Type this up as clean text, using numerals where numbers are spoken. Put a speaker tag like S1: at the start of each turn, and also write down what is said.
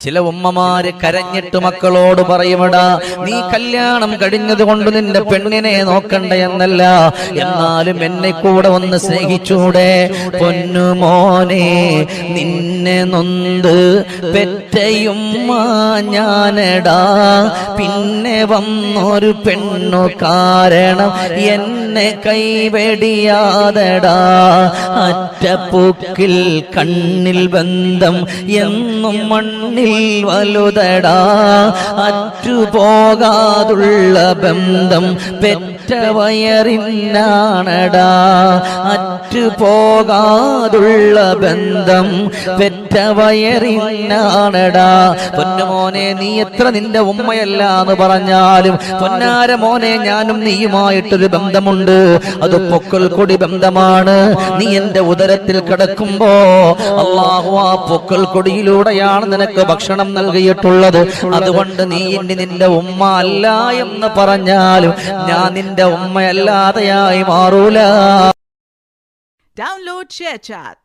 S1: ചില ഉമ്മമാര് കരഞ്ഞിട്ട് മക്കളോട് പറയുമടാ, നീ കല്യാണം കഴിഞ്ഞത് കൊണ്ട് നിന്റെ പെണ്ണിനെ നോക്കണ്ട എന്നല്ല, എന്നാലും എന്നെ കൂടെ ഒന്ന് സ്നേഹിച്ചൂടെ? പൊന്നുമോനെ, നിന്നെ നൊന്ത് പെറ്റയുമ്മ ഞാനടാ, പിന്നെ വന്നൊരു പെണ്ണു കാരണം എന്നെ കൈവെടിയാതടാ. അറ്റപ്പൂക്കിൽ കണ്ണിൽ ബന്ധം എന്നും മണ്ണിൽ വലുതടാ, അറ്റുപോകാതുള്ള ബന്ധം പെറ്റ വയറിനാണടാ, അറ്റുപോകാതുള്ള ബന്ധം പെറ്റ വയറിനാണടാ. പൊന്നുമോനെ, നീ എത്ര നിന്റെ ഉമ്മയല്ല എന്ന് പറഞ്ഞാലും പൊന്നാര മോനെ, ഞാനും നീയുമായിട്ടൊരു ബന്ധമുണ്ട്. അത് പൊക്കൽ കൊടി ബന്ധമാണ്. നീ എന്റെ ഉദരത്തിൽ കിടക്കുമ്പോ അല്ലാഹു ആ പൊക്കൽ കൊടിയിലൂടെയാണ് നിനക്ക് ഭക്ഷണം നൽകിയിട്ടുള്ളത്. അതുകൊണ്ട് നീ ഇനി നിന്റെ ഉമ്മ അല്ല എന്ന് പറഞ്ഞാലും ഞാൻ നിന്റെ ഉമ്മയല്ലാതെയായി മാറൂല.
S2: Download ShareChat.